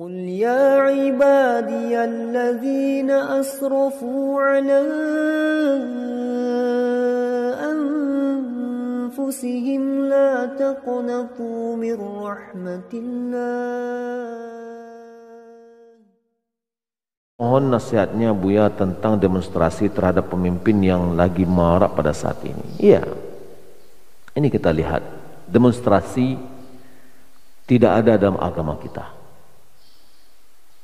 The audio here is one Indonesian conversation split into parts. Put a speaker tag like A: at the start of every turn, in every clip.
A: قل يا عبادي الذين أسرفوا على أنفسهم لا تقنطوا من رحمة الله.
B: Mohon nasihatnya Buya tentang demonstrasi terhadap pemimpin yang lagi marak pada saat ini. Iya, ini kita lihat demonstrasi tidak ada dalam agama kita.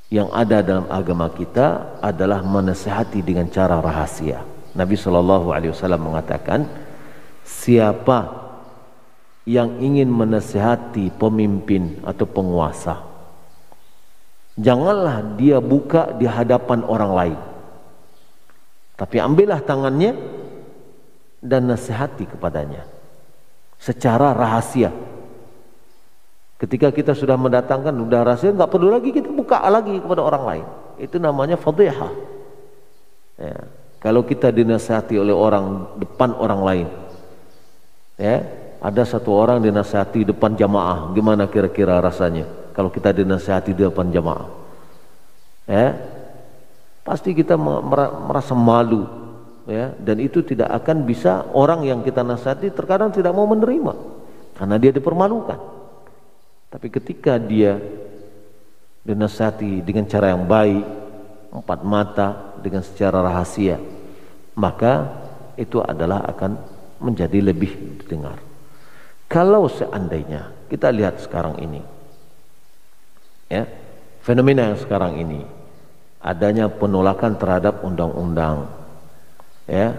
B: Yang ada dalam agama kita adalah menasihati dengan cara rahasia. Nabi SAW mengatakan, siapa yang ingin menasihati pemimpin atau penguasa, janganlah dia buka di hadapan orang lain, tapi ambillah tangannya dan nasihati kepadanya secara rahasia. Ketika kita sudah mendatangkan, sudah rahasia, nggak perlu lagi kita buka lagi kepada orang lain. Itu namanya fadhihah. Ya. Kalau kita dinasihati oleh orang depan orang lain, ya, ada satu orang dinasihati depan jamaah, gimana kira-kira rasanya? Kalau kita dinasihati di depan jamaah, ya, pasti kita merasa malu, ya, dan itu tidak akan bisa, orang yang kita nasihati terkadang tidak mau menerima karena dia dipermalukan. Tapi ketika dia dinasihati dengan cara yang baik, empat mata, dengan secara rahasia, maka itu adalah akan menjadi lebih didengar. Kalau seandainya kita lihat sekarang ini, ya, fenomena yang sekarang ini, adanya penolakan terhadap undang-undang, ya,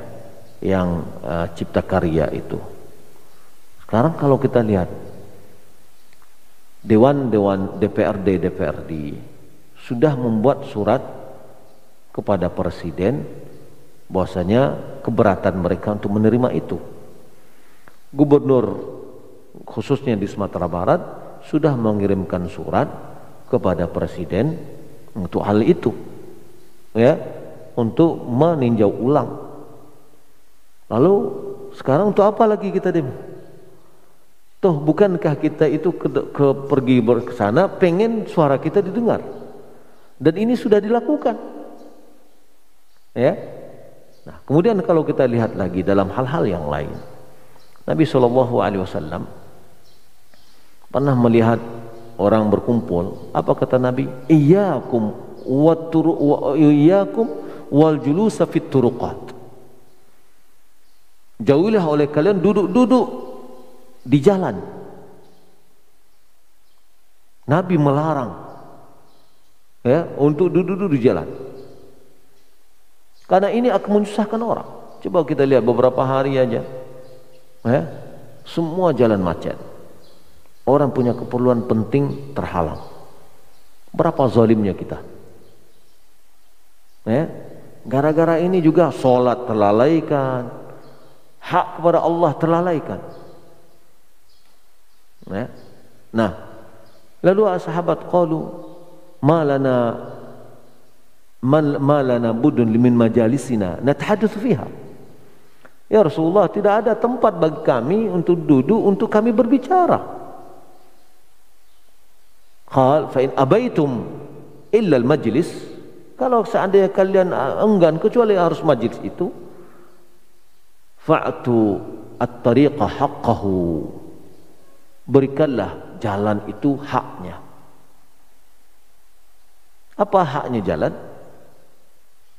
B: yang cipta karya itu. Sekarang kalau kita lihat Dewan-dewan DPRD sudah membuat surat kepada Presiden bahwasanya keberatan mereka untuk menerima itu. Gubernur khususnya di Sumatera Barat sudah mengirimkan surat kepada Presiden untuk hal itu, ya, untuk meninjau ulang. Lalu sekarang untuk apa lagi kita demo? Toh bukankah kita itu pergi ke sana pengen suara kita didengar, dan ini sudah dilakukan, ya. Nah, kemudian kalau kita lihat lagi dalam hal-hal yang lain, Nabi SAW pernah melihat orang berkumpul. Apa kata Nabi? Iyyakum wal julusa fit turuqat. Jauhilah oleh kalian duduk-duduk di jalan. Nabi melarang, ya, untuk duduk-duduk di jalan, karena ini akan menyusahkan orang. Coba kita lihat beberapa hari aja, ya, semua jalan macet. Orang punya keperluan penting terhalang. Berapa zalimnya kita, ya? Gara-gara ini juga sholat terlalaikan, hak kepada Allah terlalaikan. Ya. Nah, lalu sahabat qalu malana budun min majalisina natahaddatsu fiha. Ya Rasulullah, tidak ada tempat bagi kami untuk duduk untuk kami berbicara. Qal fa in abaitum illa al majlis, kalau seandainya kalian enggan kecuali harus majlis itu, fa'tu at-tariqa haqqahu, berikanlah jalan itu haknya. Apa haknya jalan?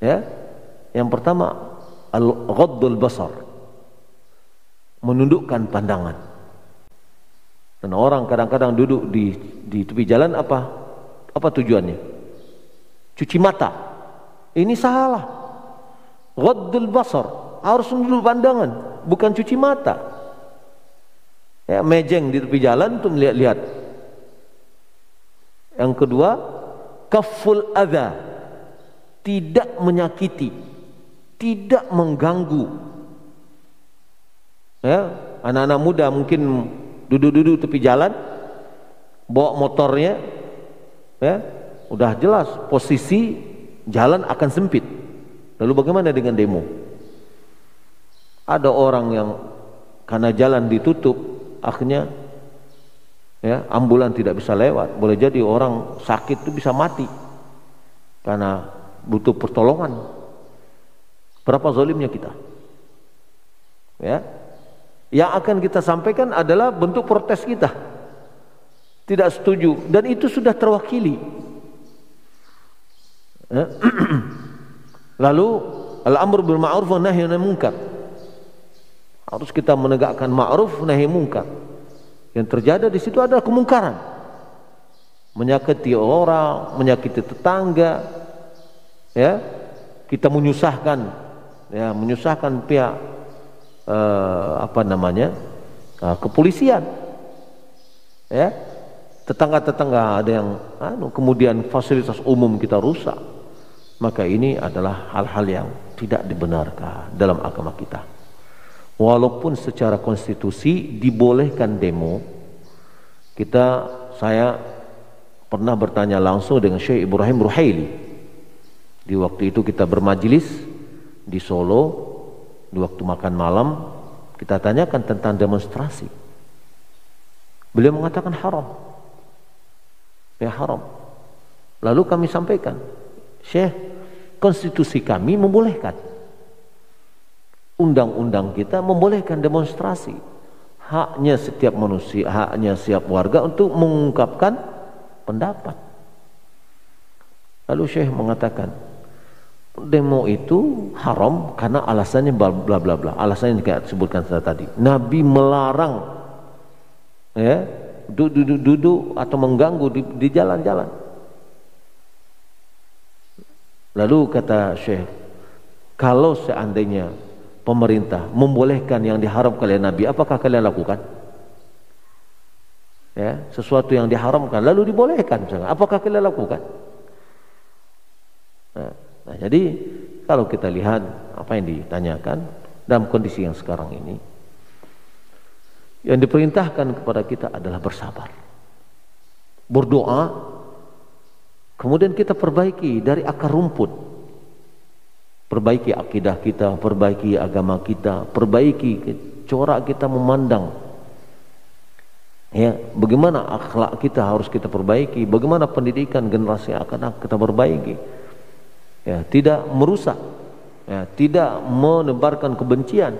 B: Ya, yang pertama al-ghaddul basar, menundukkan pandangan. Dan orang kadang-kadang duduk di tepi jalan, apa tujuannya? Cuci mata. Ini salah. Ghaddul basar, harus menunduk pandangan, bukan cuci mata. Ya, mejeng di tepi jalan untuk melihat-lihat. Yang kedua, kaful adha, tidak menyakiti, tidak mengganggu. Ya, anak-anak muda mungkin duduk-duduk tepi jalan, bawa motornya, ya, udah jelas posisi jalan akan sempit. Lalu bagaimana dengan demo? Ada orang yang karena jalan ditutup, akhirnya Ya, ambulan tidak bisa lewat, boleh jadi orang sakit itu bisa mati karena butuh pertolongan. Berapa zalimnya kita? Ya. Yang akan kita sampaikan adalah bentuk protes kita. Tidak setuju, dan itu sudah terwakili. Ya. Lalu al-amru bil ma'ruf wa nahyi 'anil munkar. Harus kita menegakkan ma'ruf nahi munkar. Yang terjadi di situ adalah kemungkaran. Menyakiti orang, menyakiti tetangga, ya. Kita menyusahkan, ya, menyusahkan pihak kepolisian. Ya. Tetangga-tetangga ada yang kemudian fasilitas umum kita rusak. Maka ini adalah hal-hal yang tidak dibenarkan dalam agama kita. Walaupun secara konstitusi dibolehkan demo, saya pernah bertanya langsung dengan Syekh Ibrahim Ruhaili. Di waktu itu kita bermajelis di Solo, di waktu makan malam, kita tanyakan tentang demonstrasi. Beliau mengatakan haram. Ya, haram. Lalu kami sampaikan, Syekh, konstitusi kami membolehkan. Undang-undang kita membolehkan demonstrasi. Haknya setiap manusia, haknya setiap warga untuk mengungkapkan pendapat. Lalu Syekh mengatakan, demo itu haram karena alasannya bla bla bla bla. Alasannya yang disebutkan tadi. Nabi melarang, ya, duduk atau mengganggu di jalan-jalan. Lalu kata Syekh, kalau seandainya pemerintah membolehkan yang diharamkan oleh Nabi, apakah kalian lakukan? Ya, sesuatu yang diharamkan lalu dibolehkan, misalnya, apakah kalian lakukan? Nah, jadi kalau kita lihat apa yang ditanyakan dalam kondisi yang sekarang ini, yang diperintahkan kepada kita adalah bersabar, berdoa, kemudian kita perbaiki dari akar rumput. Perbaiki akidah kita, perbaiki agama kita, perbaiki corak kita memandang. Ya, bagaimana akhlak kita harus kita perbaiki, bagaimana pendidikan generasi akan kita perbaiki. Ya, tidak merusak, ya, tidak menebarkan kebencian.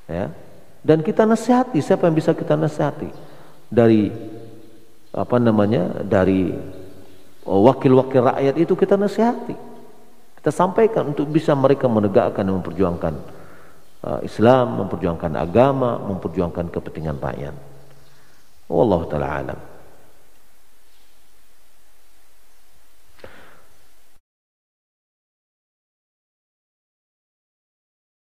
B: Ya, dan kita nasihati, siapa yang bisa kita nasihati? Dari dari wakil-wakil rakyat itu kita nasihati. Kita sampaikan untuk bisa mereka menegakkan dan memperjuangkan Islam, memperjuangkan agama, memperjuangkan kepentingan rakyat. Wallahu ta'ala alam.